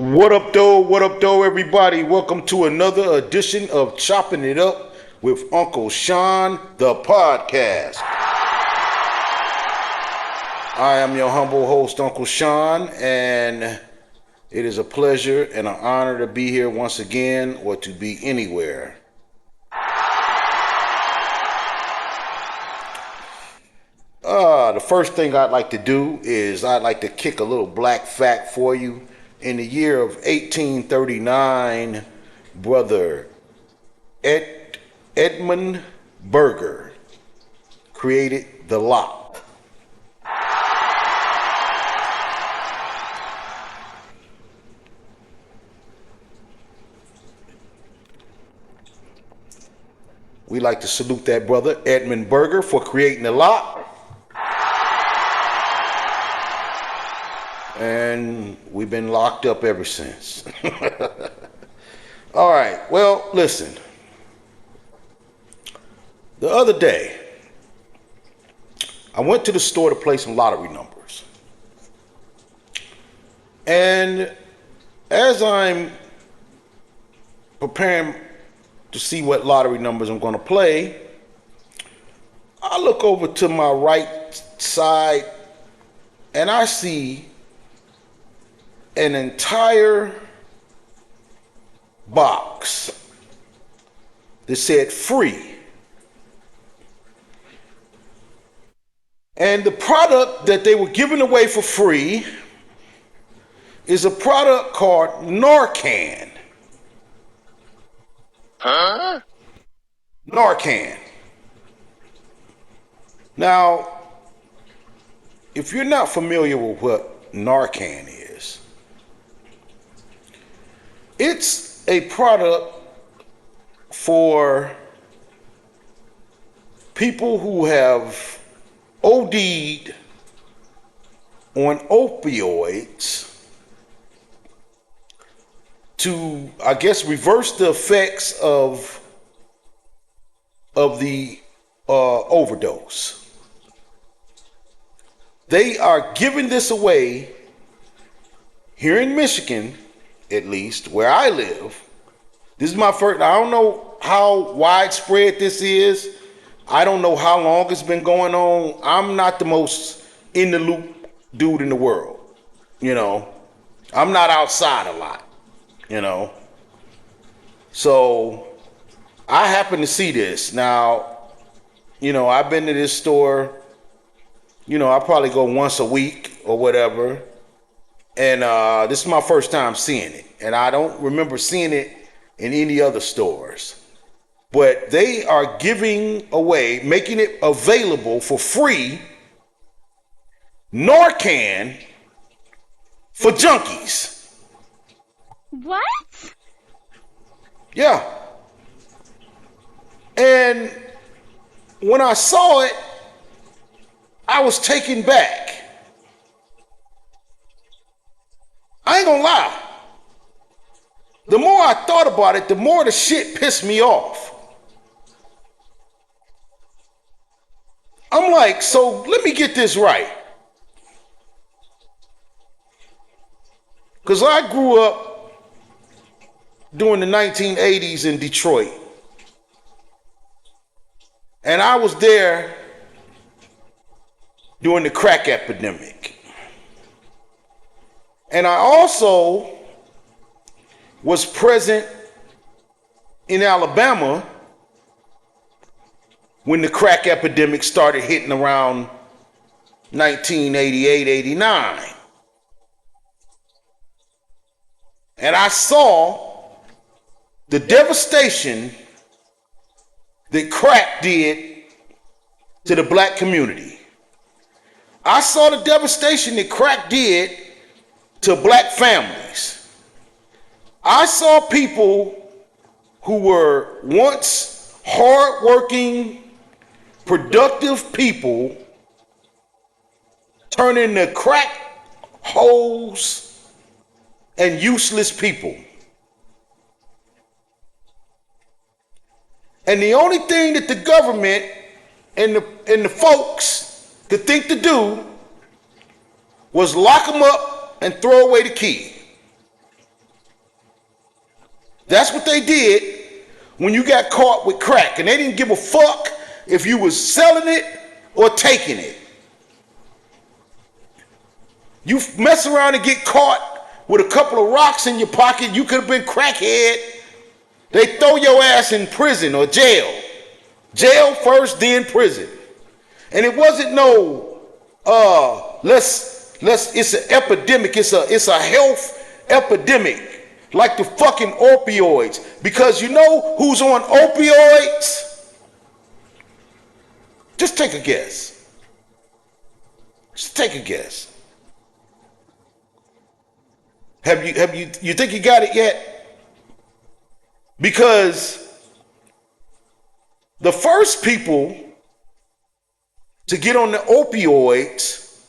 What up, though, everybody? Welcome to another edition of Chopping It Up with Uncle Sean, the podcast. I am your humble host, Uncle Sean, and it is a pleasure and an honor to be here once again or to be anywhere. The first thing I'd like to do is I'd like to kick a little black fact for you. In the year of 1839, brother Edmund Berger created the lock. We like to salute that brother Edmund Berger for creating the lock. And we've been locked up ever since. All right, well, listen. The other day, I went to the store to play some lottery numbers. And as I'm preparing to see what lottery numbers I'm going to play, I look over to my right side and I see an entire box that said free. And the product that they were giving away for free is a product called Narcan. Huh? Narcan. Now, if you're not familiar with what Narcan is, it's a product for people who have OD'd on opioids to, I guess, reverse the effects of the overdose. They are giving this away here in Michigan, at least where I live. This is my first. I don't know how widespread this is. I don't know how long it's been going on. I'm not the most in the loop dude in the world. You know, I'm not outside a lot. You know, so I happen to see this now. You know, I've been to this store. You know, I probably go once a week or whatever. And this is my first time seeing it. And I don't remember seeing it in any other stores. But they are giving away, making it available for free, Narcan for junkies. What? Yeah. And when I saw it, I was taken back. I ain't gonna lie. The more I thought about it, the more the shit pissed me off. I'm like, so let me get this right. Because I grew up during the 1980s in Detroit. And I was there during the crack epidemic. And I also was present in Alabama when the crack epidemic started hitting around 1988, 89. And I saw the devastation that crack did to the black community. I saw the devastation that crack did to black families. I saw people who were once hardworking, productive people turn into crack holes and useless people. And the only thing that the government and the folks could think to do was lock them up and throw away the key. That's what they did when you got caught with crack, and they didn't give a fuck if you was selling it or taking it. You mess around and get caught with a couple of rocks in your pocket, you could have been crackhead. They throw your ass in prison or jail. Jail first, then prison. And it wasn't no it's an epidemic, it's a health epidemic, like the fucking opioids. Because you know who's on opioids? Just take a guess. Just take a guess. You think you got it yet? Because the first people to get on the opioids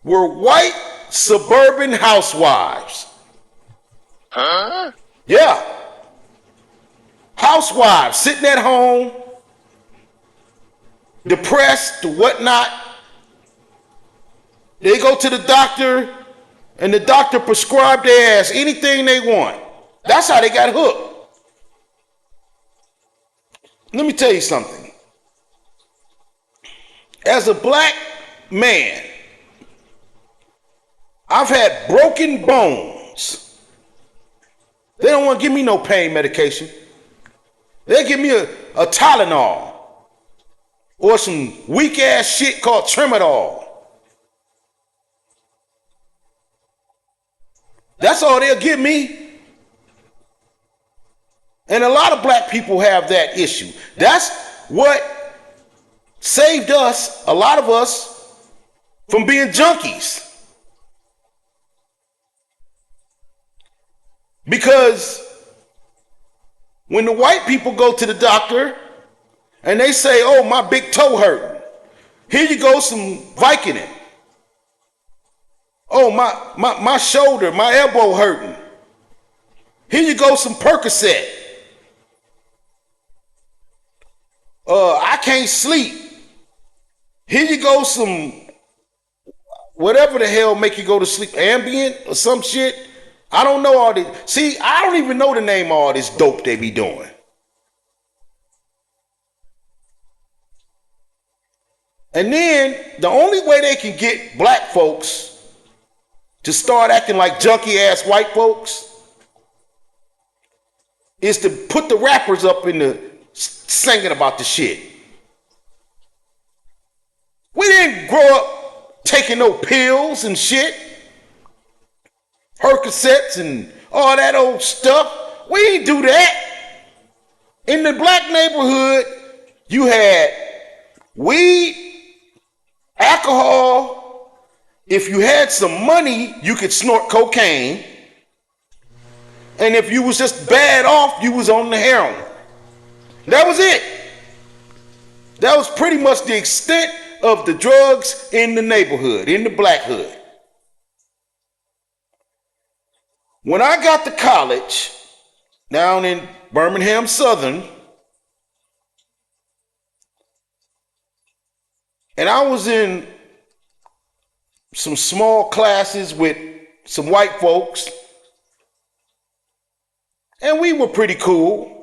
were white suburban housewives. Huh? Yeah. Housewives sitting at home, depressed or whatnot. They go to the doctor, and the doctor prescribed their ass anything they want. That's how they got hooked. Let me tell you something. As a black man, I've had broken bones. They don't want to give me no pain medication. They give me a Tylenol or some weak ass shit called Tramadol. That's all they'll give me. And a lot of black people have that issue. That's what saved us, a lot of us, from being junkies. Because when the white people go to the doctor and they say, oh, my big toe hurting, here you go, some Vicodin. Oh, my shoulder, my elbow hurting. Here you go, some Percocet. I can't sleep. Here you go, some whatever the hell make you go to sleep, Ambient or some shit. I don't know all this. See, I don't even know the name of all this dope they be doing. And then the only way they can get black folks to start acting like junky ass white folks is to put the rappers up in the singing about the shit. We didn't grow up taking no pills and shit, Percocets and all that old stuff. We didn't do that. In the black neighborhood, you had weed, alcohol. If you had some money, you could snort cocaine. And if you was just bad off, you was on the heroin. That was it. That was pretty much the extent of the drugs in the neighborhood, in the black hood. When I got to college, down in Birmingham Southern, and I was in some small classes with some white folks, and we were pretty cool.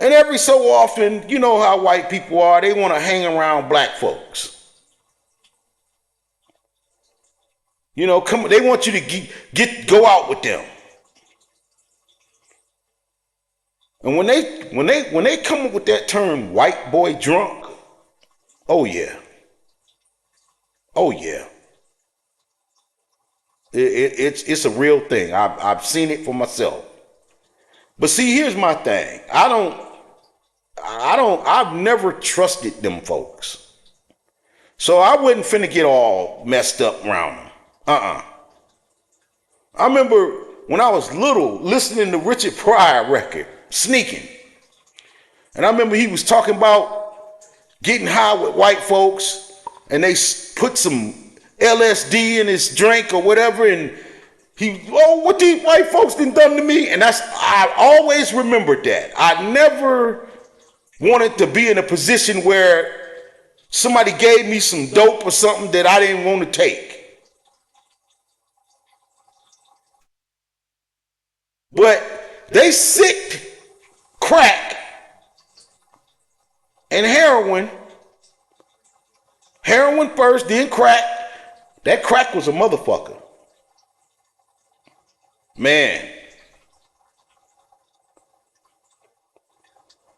And every so often, you know how white people are, they want to hang around black folks. You know, they want you to go out with them. And when they come up with that term, white boy drunk, oh yeah. Oh yeah. It's a real thing. I've seen it for myself. But see, here's my thing. I've never trusted them folks. So I wasn't finna get all messed up around them. I remember when I was little listening to Richard Pryor record, Sneaking. And I remember he was talking about getting high with white folks and they put some LSD in his drink or whatever, and what these white folks done to me? And I always remembered that. I never wanted to be in a position where somebody gave me some dope or something that I didn't want to take. But they sicked crack and heroin. Heroin first, then crack. That crack was a motherfucker. Man.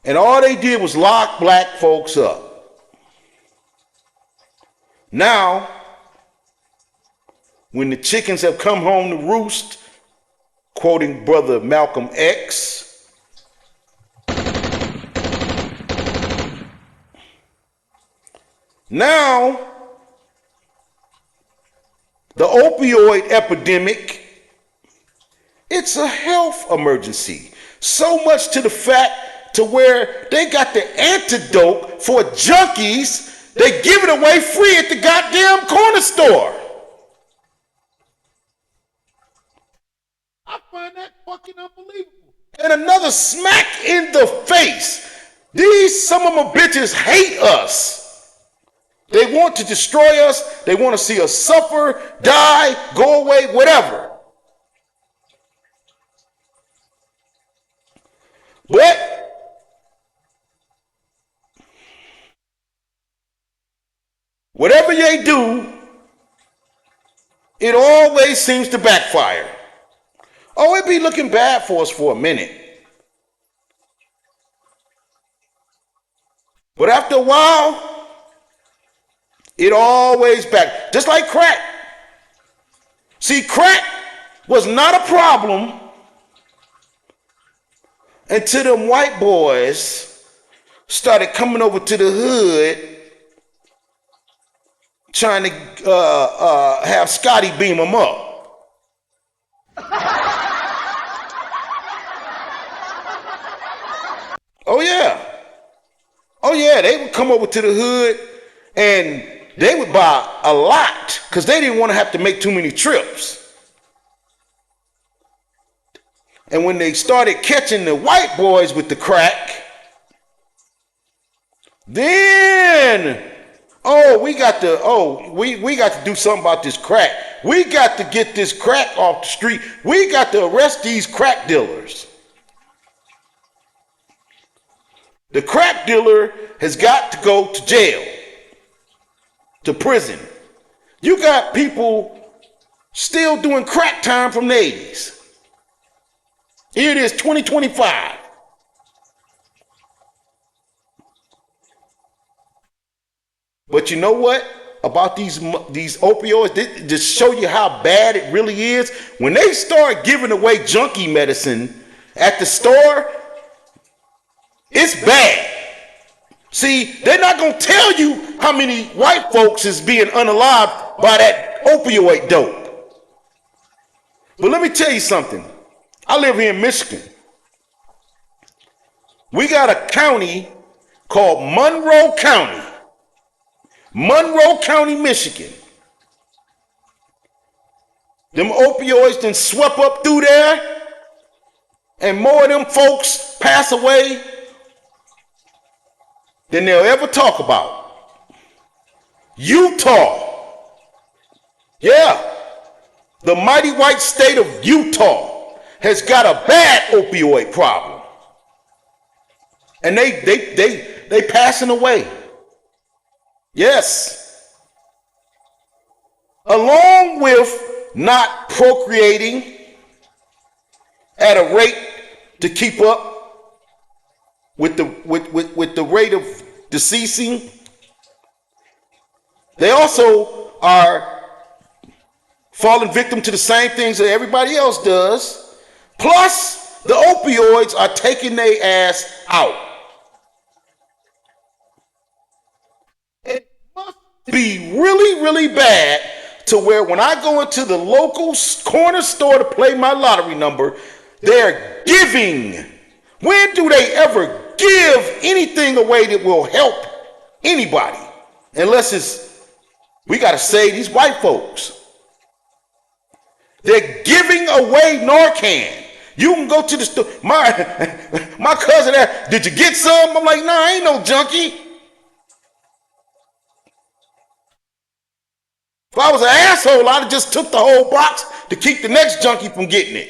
And all they did was lock black folks up. Now, when the chickens have come home to roost, quoting brother Malcolm X, now the opioid epidemic, it's a health emergency. So much to the fact to where they got the antidote for junkies. They give it away free at the goddamn corner store. I find that fucking unbelievable. And another smack in the face. These some of my bitches hate us. They want to destroy us. They want to see us suffer, die, go away, whatever. But whatever they do, it always seems to backfire. Oh, it be looking bad for us for a minute. But after a while, it always back. Just like crack. See, crack was not a problem until them white boys started coming over to the hood trying to have Scotty beam them up. Oh yeah. Oh yeah, they would come over to the hood and they would buy a lot because they didn't want to have to make too many trips. And when they started catching the white boys with the crack, then we got to do something about this crack. We got to get this crack off the street. We got to arrest these crack dealers. The crack dealer has got to go to jail, to prison. You got people still doing crack time from the 80s. Here it is, 2025. But you know what about these opioids? Just show you how bad it really is. When they start giving away junkie medicine at the store, it's bad. See, they're not going to tell you how many white folks is being unalived by that opioid dope. But let me tell you something. I live here in Michigan. We got a county called Monroe County. Monroe County, Michigan. Them opioids done swept up through there, and more of them folks pass away than they'll ever talk about. Utah. Yeah. The mighty white state of Utah has got a bad opioid problem. And they passing away. Yes. Along with not procreating at a rate to keep up with the rate of deceasing, they also are falling victim to the same things that everybody else does. Plus, the opioids are taking their ass out. It must be really, really bad to where when I go into the local corner store to play my lottery number, they're giving. When do they ever give anything away that will help anybody? Unless it's, we got to save these white folks. They're giving away Narcan. You can go to the store. My cousin asked, did you get some? I'm like, nah, I ain't no junkie. If I was an asshole, I'd have just took the whole box to keep the next junkie from getting it.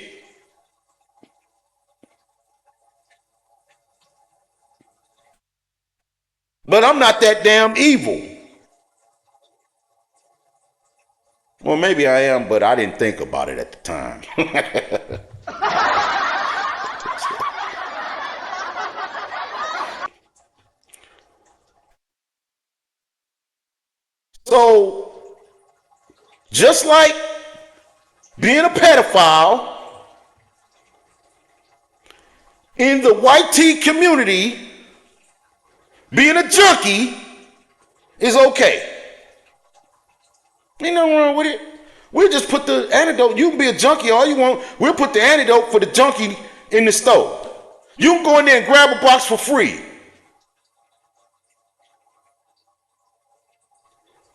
But I'm not that damn evil. Well, maybe I am, but I didn't think about it at the time. So, just like being a pedophile in the white tea community, being a junkie is okay. Ain't nothing wrong with it. We'll just put the antidote. You can be a junkie all you want. We'll put the antidote for the junkie in the store. You can go in there and grab a box for free.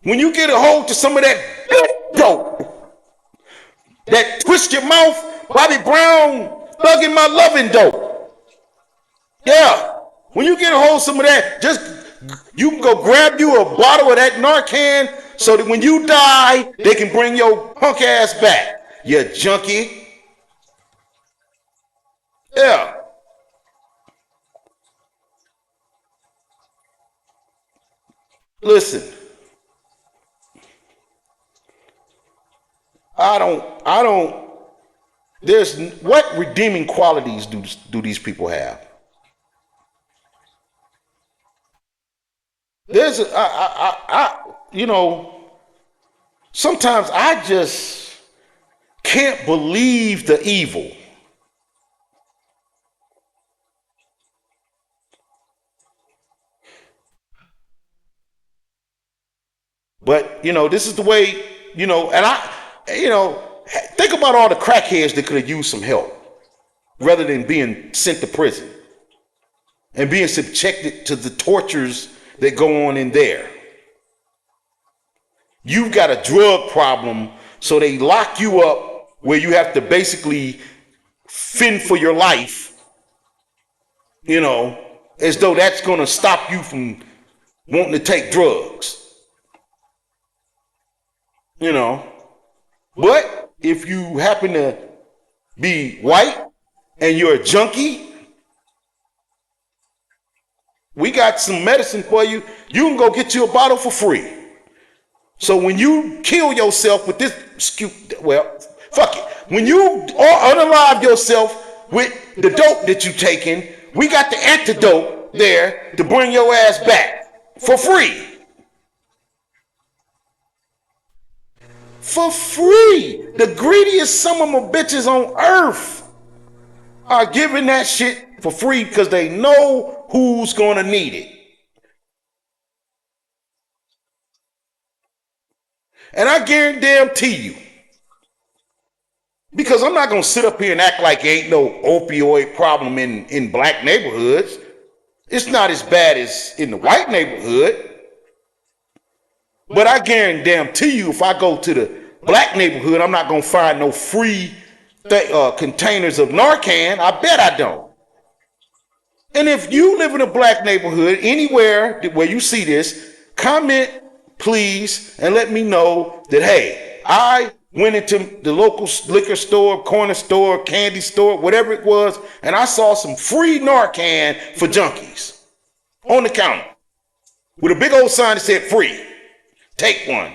When you get a hold to some of that dope, that twist your mouth, Bobby Brown, thugging my loving dope. Yeah. When you get a hold of some of that, just you can go grab you a bottle of that Narcan so that when you die, they can bring your punk ass back. You junkie. Yeah. Listen. I don't, there's, what redeeming qualities do these people have? There's, you know, sometimes I just can't believe the evil. But, you know, this is the way, you know, and you know, think about all the crackheads that could have used some help rather than being sent to prison and being subjected to the tortures that go on in there. You've got a drug problem, so they lock you up where you have to basically fend for your life, you know, as though that's going to stop you from wanting to take drugs. You know, but if you happen to be white and you're a junkie, we got some medicine for you. You can go get you a bottle for free. So when you kill yourself with this, well, fuck it. When you unalive yourself with the dope that you taking, we got the antidote there to bring your ass back for free. For free. The greediest some of my bitches on earth are giving that shit for free because they know who's gonna need it. And I guarantee you, because I'm not gonna sit up here and act like there ain't no opioid problem in black neighborhoods. It's not as bad as in the white neighborhood. But I guarantee you, if I go to the black neighborhood, I'm not gonna find no free containers of Narcan. I bet I don't. And if you live in a black neighborhood, anywhere where you see this, comment please and let me know that, hey, I went into the local liquor store, corner store, candy store, whatever it was, and I saw some free Narcan for junkies on the counter with a big old sign that said free. Take one.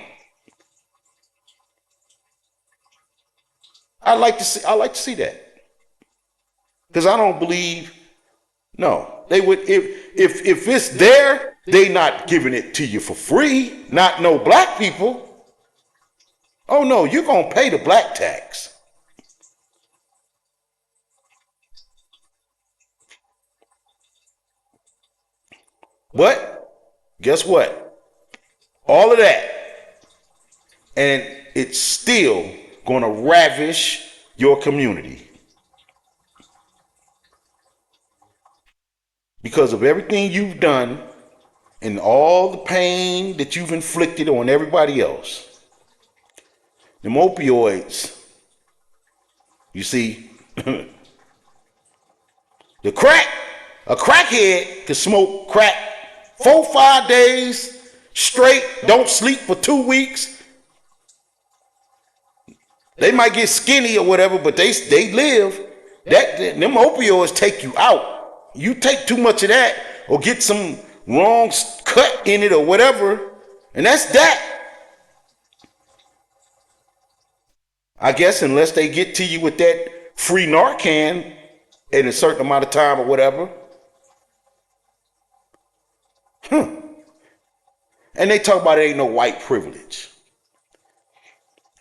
I like to see that. Because I don't believe, no, they would, if it's there, they not giving it to you for free. Not no black people. Oh no, you're gonna pay the black tax. But guess what? All of that, and it's still going to ravish your community because of everything you've done and all the pain that you've inflicted on everybody else. Them opioids, you see, the crack, a crackhead can smoke crack 4-5 days straight, don't sleep for 2 weeks. They might get skinny or whatever, but they live. Them opioids take you out. You take too much of that or get some wrong cut in it or whatever, and that's that. I guess unless they get to you with that free Narcan in a certain amount of time or whatever. And they talk about it ain't no white privilege.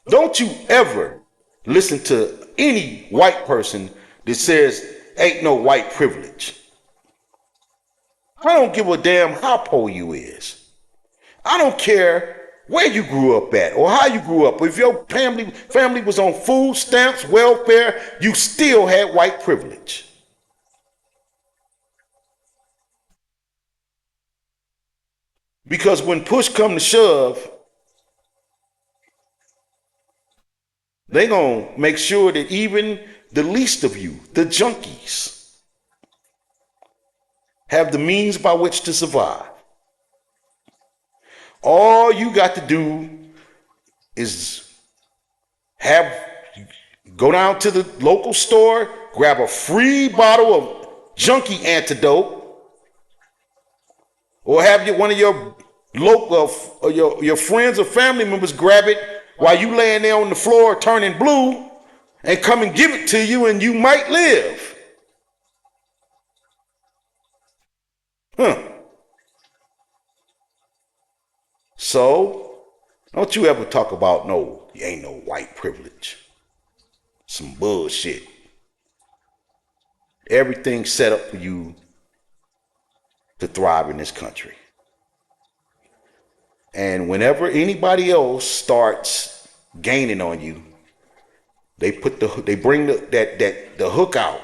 Don't you ever listen to any white person that says ain't no white privilege. I don't give a damn how poor you is. I don't care where you grew up at or how you grew up. If your family was on food stamps, welfare, you still had white privilege. Because when push come to shove, they gonna make sure that even the least of you, the junkies, have the means by which to survive. All you got to do is go down to the local store, grab a free bottle of junkie antidote, or have one of your local or your friends or family members grab it while you laying there on the floor turning blue, and come and give it to you, and you might live. So don't you ever talk about you ain't no white privilege. Some bullshit. Everything's set up for you to thrive in this country. And whenever anybody else starts gaining on you, they bring the hook out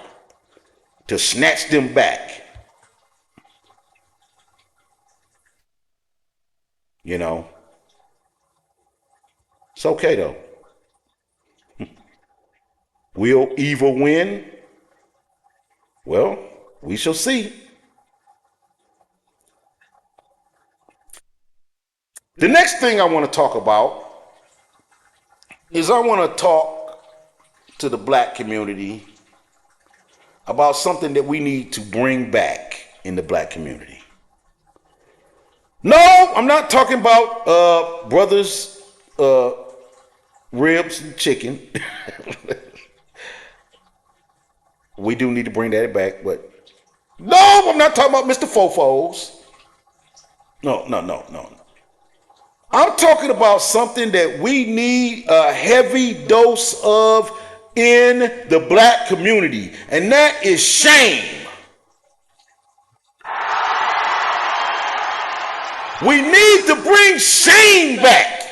to snatch them back. You know, it's okay though. Will evil win? Well, we shall see. The next thing I want to talk about is I want to talk to the black community about something that we need to bring back in the black community. No, I'm not talking about brothers, ribs and chicken. We do need to bring that back, but no, I'm not talking about Mr. Fofos. No. I'm talking about something that we need a heavy dose of in the black community, and that is shame. We need to bring shame back.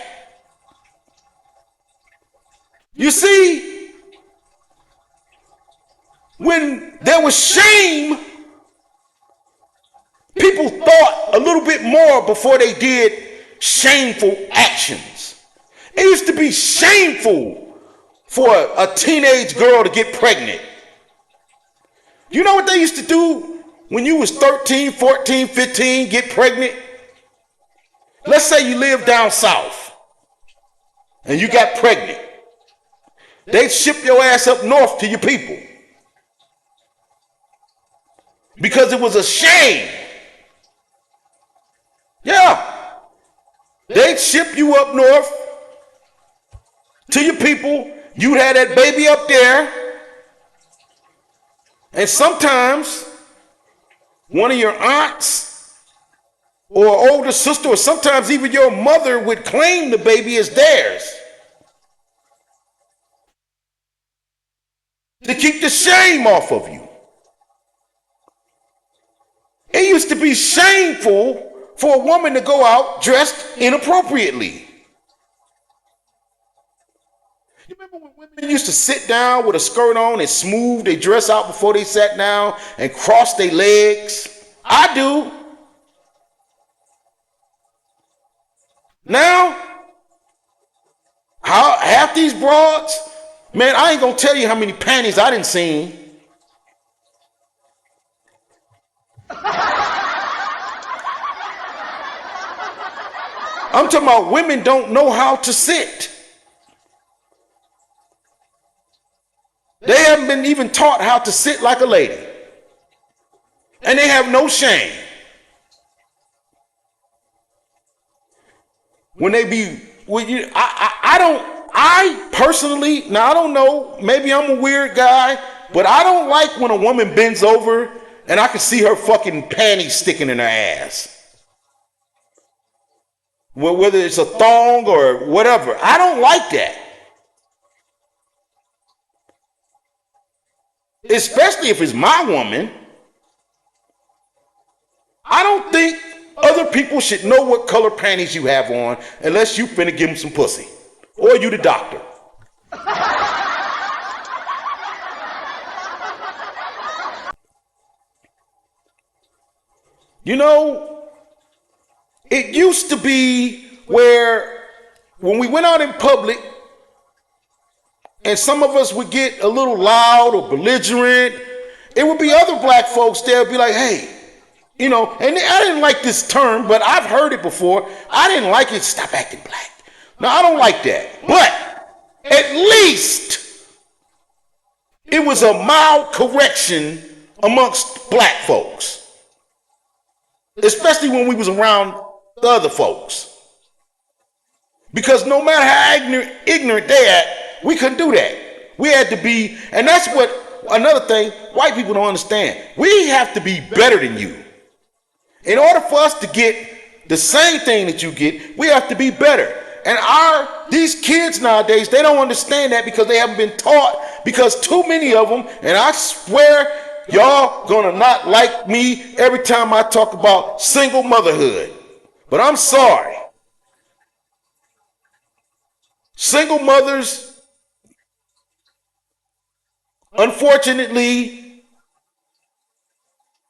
You see, when there was shame, people thought a little bit more before they did shameful actions. It used to be shameful for a teenage girl to get pregnant. You know what they used to do when you was 13, 14, 15, get pregnant? Let's say you live down south and you got pregnant. They'd ship your ass up north to your people because it was a shame. Yeah. They'd ship you up north to your people. You'd have that baby up there. And sometimes one of your aunts or older sister, or sometimes even your mother, would claim the baby as theirs to keep the shame off of you. It used to be shameful for a woman to go out dressed inappropriately. You remember when women used to sit down with a skirt on and smooth their dress out before they sat down and cross their legs? I do. Now, half these broads, man, I ain't gonna tell you how many panties I done seen. I'm talking about women don't know how to sit. They haven't been even taught how to sit like a lady. And they have no shame. when they be when you I personally, now I don't know, maybe I'm a weird guy, but I don't like when a woman bends over and I can see her fucking panties sticking in her ass. Whether it's a thong or whatever. I don't like that. Especially if it's my woman. I don't think other people should know what color panties you have on unless you finna give them some pussy. Or you the doctor. You know, it used to be where when we went out in public and some of us would get a little loud or belligerent, it would be other black folks there would be like, hey, you know, and I didn't like this term, but I've heard it before. I didn't like it. Stop acting black. No, I don't like that. But at least it was a mild correction amongst black folks, especially when we was around the other folks. Because no matter how ignorant they at, we couldn't do that. We had to be, and that's what, another thing, white people don't understand. We have to be better than you. In order for us to get the same thing that you get, we have to be better. And these kids nowadays, they don't understand that because they haven't been taught, because too many of them, and I swear y'all gonna not like me every time I talk about single motherhood. But I'm sorry. Single mothers, unfortunately,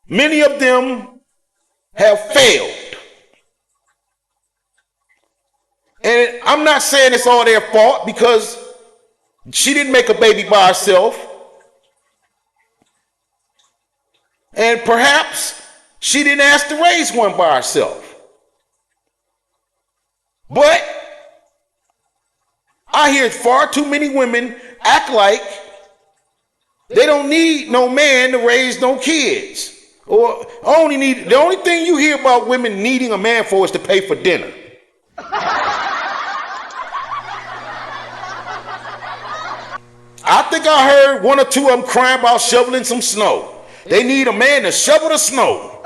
many of them have failed. And I'm not saying it's all their fault because she didn't make a baby by herself. And perhaps she didn't ask to raise one by herself. But I hear far too many women act like they don't need no man to raise no kids. Or the only thing you hear about women needing a man for is to pay for dinner. I think I heard one or two of them crying about shoveling some snow. They need a man to shovel the snow.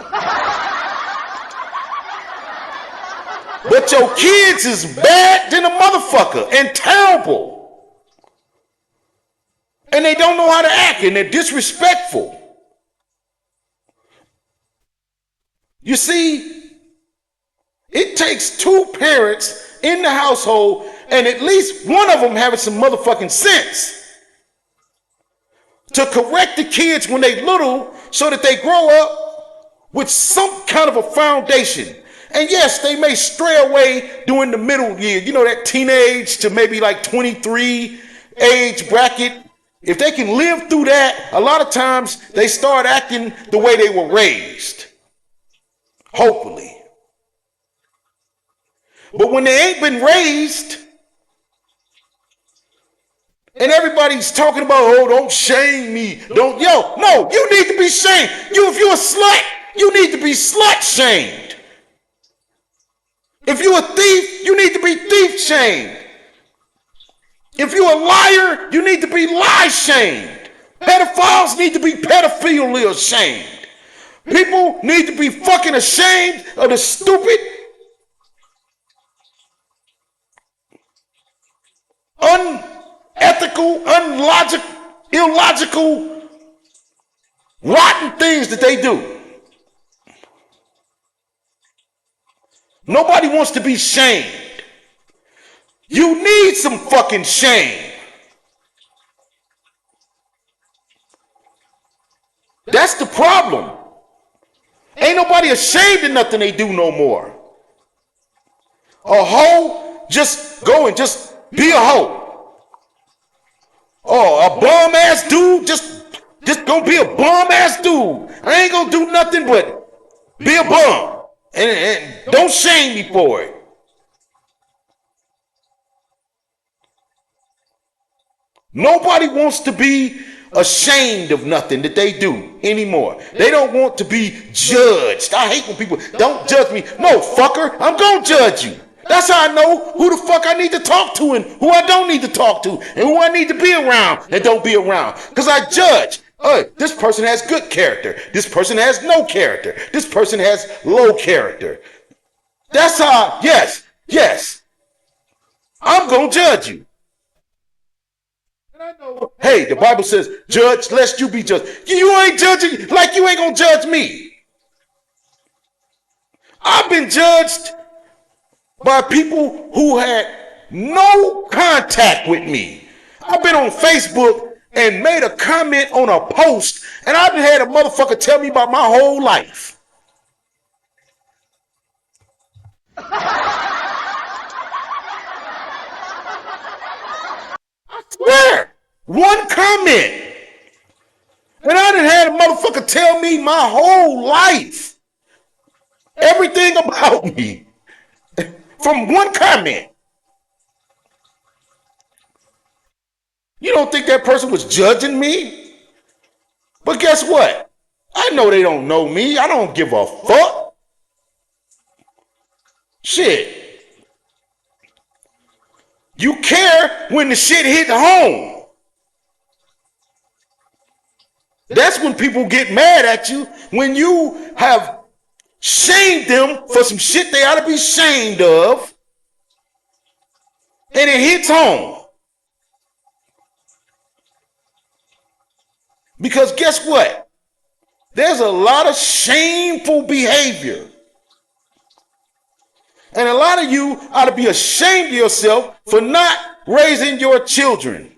But your kids is bad than a motherfucker and terrible. And they don't know how to act and they're disrespectful. You see, it takes two parents in the household and at least one of them having some motherfucking sense to correct the kids when they little so that they grow up with some kind of a foundation. And yes, they may stray away during the middle year, you know, that teenage to maybe like 23 age bracket. If they can live through that, a lot of times they start acting the way they were raised. Hopefully. But when they ain't been raised, and everybody's talking about, oh, don't shame me. No, you need to be shamed. If you're a slut, you need to be slut shamed. If you're a thief, you need to be thief shamed. If you're a liar, you need to be lie shamed. Pedophiles need to be pedophilia shamed. People need to be fucking ashamed of the stupid, unethical, illogical, rotten things that they do. Nobody wants to be shamed. You need some fucking shame. That's the problem. Ain't nobody ashamed of nothing they do no more. A hoe, just go and just be a hoe. Oh, a bum ass dude, just gonna be a bum ass dude. I ain't gonna do nothing but be a bum. And don't shame me for it. Nobody wants to be ashamed of nothing that they do anymore. They don't want to be judged. I hate when people don't judge me. No, fucker, I'm gonna judge you. That's how I know who the fuck I need to talk to and who I don't need to talk to and who I need to be around and don't be around. Because I judge. This person has good character. This person has no character. This person has low character. That's how, yes, I'm going to judge you. And I know, hey, the Bible says, judge lest you be judged. You ain't judging like you ain't going to judge me. I've been judged by people who had no contact with me. I've been on Facebook and made a comment on a post, and I've had a motherfucker tell me about my whole life. I swear, one comment. And I done had a motherfucker tell me my whole life. Everything about me. From one comment. You don't think that person was judging me? But guess what? I know they don't know me. I don't give a fuck. Shit. You care when the shit hit home. That's when people get mad at you, when you have shamed them for some shit they ought to be ashamed of, and it hits home. Because guess what? There's a lot of shameful behavior. And a lot of you ought to be ashamed of yourself for not raising your children.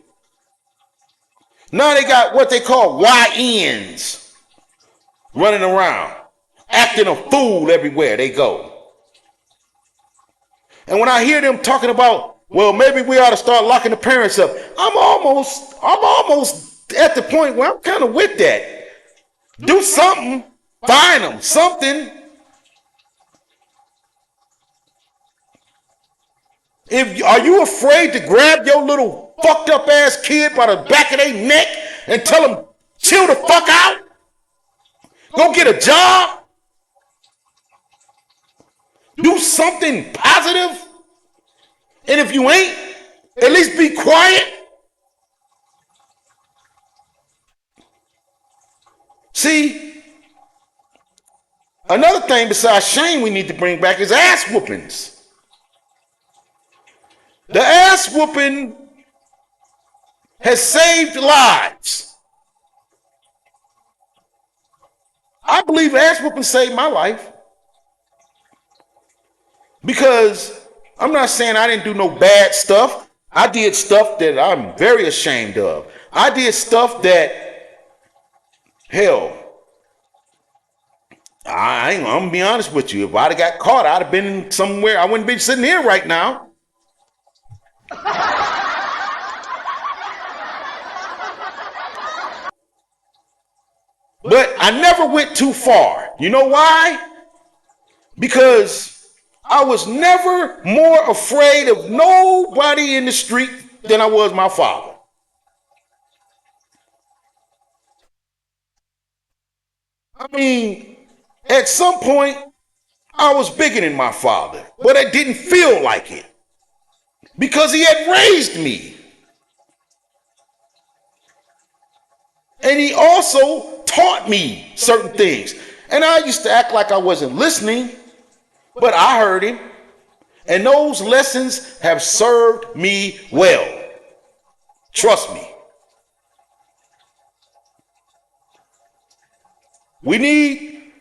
Now they got what they call YNs running around, acting a fool everywhere they go. And when I hear them talking about, well, maybe we ought to start locking the parents up, I'm almost at the point where I'm kind of with that. Do something, find them, something. Are you afraid to grab your little fucked up ass kid by the back of their neck and tell them, chill the fuck out? Go get a job? Do something positive? And if you ain't, at least be quiet. See, another thing besides shame we need to bring back is ass whoopings. The ass whooping has saved lives. I believe ass whooping saved my life. Because I'm not saying I didn't do no bad stuff. I did stuff that I'm very ashamed of. I did stuff that, hell, I'm gonna be honest with you. If I'd have got caught, I'd have been somewhere. I wouldn't be sitting here right now. But I never went too far. You know why? Because I was never more afraid of nobody in the street than I was my father. I mean, at some point, I was bigger than my father, but I didn't feel like it because he had raised me. And he also taught me certain things. And I used to act like I wasn't listening, but I heard him. And those lessons have served me well. Trust me. We need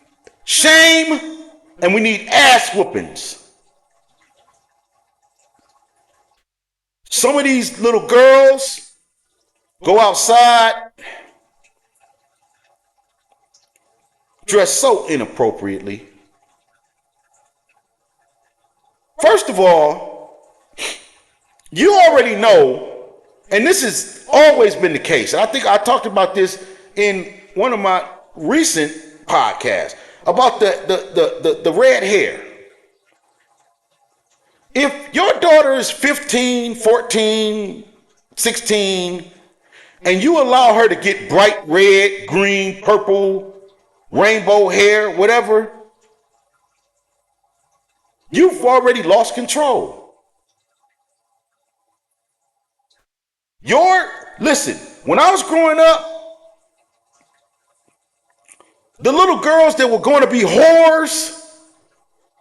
shame and we need ass whoopings. Some of these little girls go outside, dress so inappropriately. First of all, you already know, and this has always been the case. I think I talked about this in one of my recent podcasts about the red hair. If your daughter is 15, 14, 16, and you allow her to get bright red, green, purple, rainbow hair, whatever, You've already lost control. Listen, when I was growing up, the little girls that were going to be whores,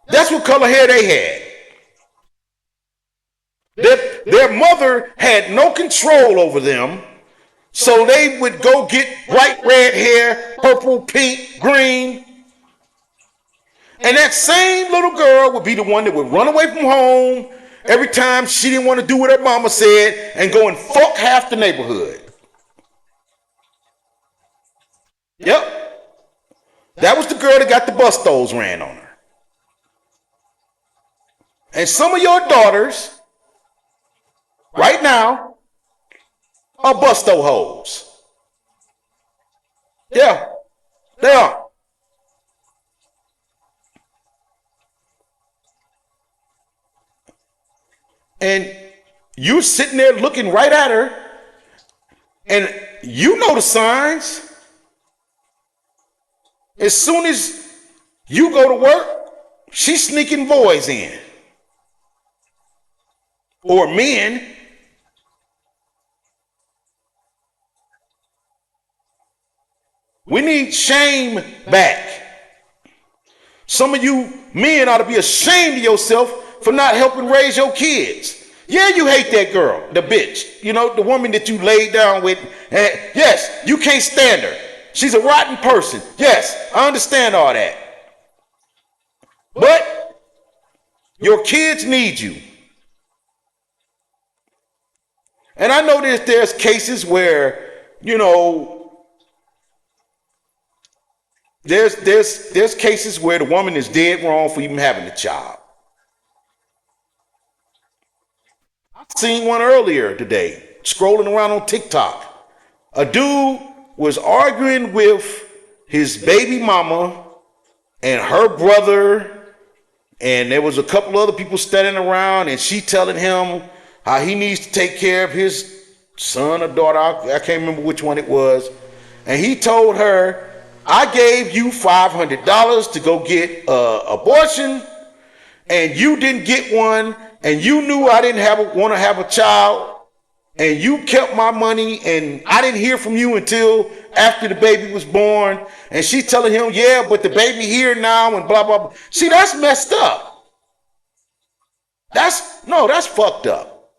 that's what color hair they had. Their mother had no control over them, so they would go get bright red hair, purple, pink, green. And that same little girl would be the one that would run away from home every time she didn't want to do what her mama said and go and fuck half the neighborhood. Yep. That was the girl that got the bustos ran on her. And some of your daughters right now are busto hoes. Yeah, they are. And you sitting there looking right at her, and you know the signs. As soon as you go to work, she's sneaking boys in. Or men. We need shame back. Some of you men ought to be ashamed of yourself for not helping raise your kids. Yeah, you hate that girl, the bitch, the woman that you laid down with. And yes, you can't stand her. She's a rotten person. Yes, I understand all that. But your kids need you. And I know there's cases where, there's cases where the woman is dead wrong for even having a child. I seen one earlier today, scrolling around on TikTok. A dude was arguing with his baby mama and her brother, and there was a couple other people standing around, and she telling him how he needs to take care of his son or daughter. I can't remember which one it was. And he told her, I gave you $500 to go get an abortion, and you didn't get one, and you knew I didn't want to have a child, and you kept my money, and I didn't hear from you until after the baby was born. And she's telling him, yeah, but the baby here now, and blah, blah, blah. See, that's messed up. That's fucked up.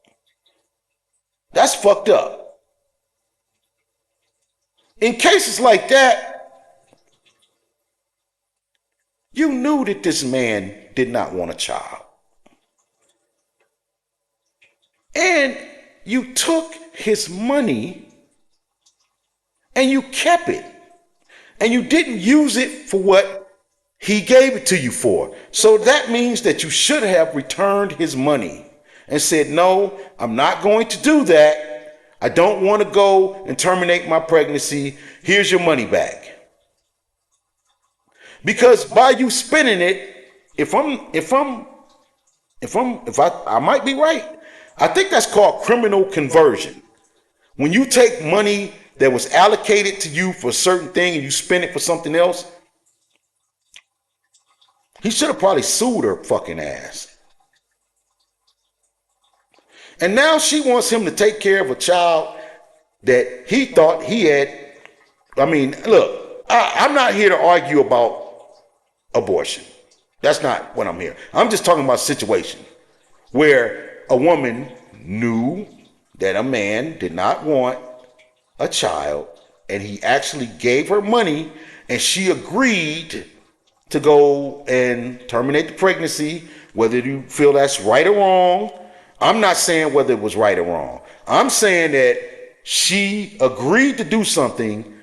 That's fucked up. In cases like that, you knew that this man did not want a child. And you took his money and you kept it. And you didn't use it for what he gave it to you for. So that means that you should have returned his money and said, no, I'm not going to do that. I don't want to go and terminate my pregnancy. Here's your money back. Because by you spending it, I might be right. I think that's called criminal conversion. When you take money that was allocated to you for a certain thing and you spend it for something else, he should have probably sued her fucking ass. And now she wants him to take care of a child that he thought he had. I mean, look, I'm not here to argue about abortion. That's not what I'm here. I'm just talking about a situation where a woman knew that a man did not want a child, and he actually gave her money, and she agreed to go and terminate the pregnancy, whether you feel that's right or wrong. I'm not saying whether it was right or wrong. I'm saying that she agreed to do something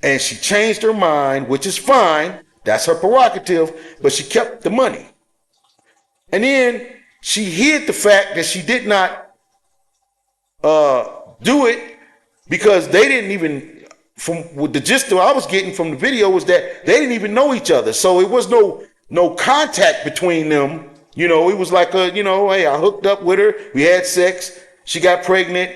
and she changed her mind, which is fine. That's her prerogative, but she kept the money. And then she hid the fact that she did not do it because they didn't even, from with the gist that I was getting from the video was that they didn't even know each other. So it was no contact between them. It was like hey, I hooked up with her. We had sex. She got pregnant.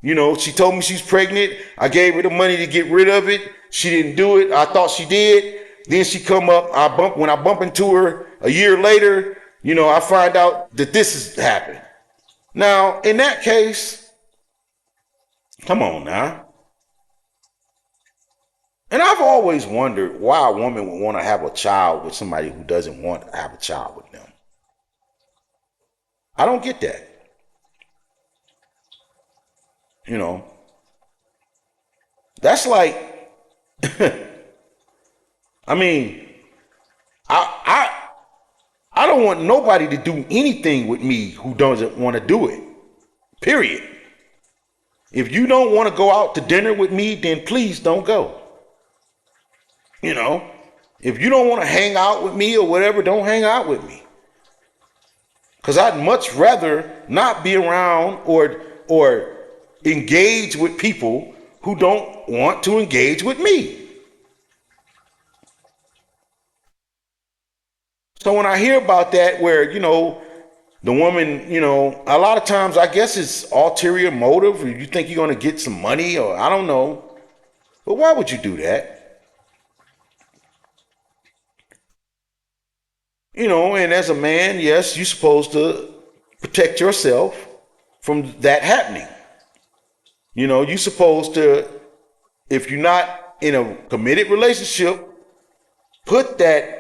She told me she's pregnant. I gave her the money to get rid of it. She didn't do it. I thought she did. Then she come up. When I bump into her a year later, I find out that this has happened. Now, in that case, come on now. And I've always wondered why a woman would want to have a child with somebody who doesn't want to have a child with them. I don't get that. That's like, I mean, I don't want nobody to do anything with me who doesn't want to do it. Period. If you don't want to go out to dinner with me, then please don't go. If you don't want to hang out with me or whatever, don't hang out with me. Because I'd much rather not be around or engage with people who don't want to engage with me. So when I hear about that, where, the woman, a lot of times I guess it's ulterior motive. Or you think you're going to get some money, or I don't know. But why would you do that? And as a man, yes, you're supposed to protect yourself from that happening. You're supposed to, if you're not in a committed relationship, put that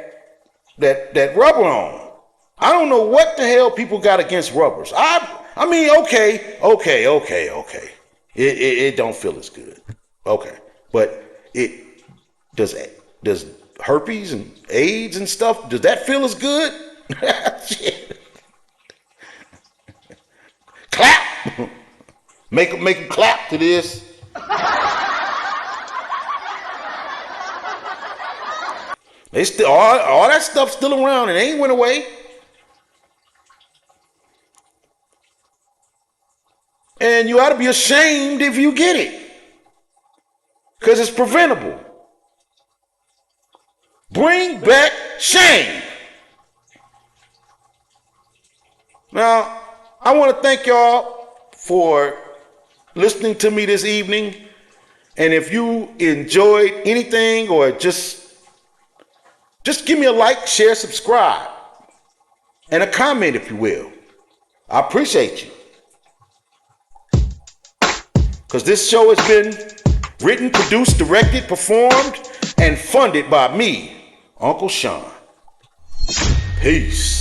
rubber on. I don't know what the hell people got against rubbers. I mean, okay. It don't feel as good. Okay. But it does herpes and AIDS and stuff, does that feel as good? Shit. Clap. Make them clap to this. They still all that stuff's still around and ain't went away. And you ought to be ashamed if you get it. Because it's preventable. Bring back shame. Now, I want to thank y'all for listening to me this evening. And if you enjoyed anything, or just give me a like, share, subscribe, and a comment, if you will. I appreciate you. Because this show has been written, produced, directed, performed, and funded by me, Uncle Sean. Peace.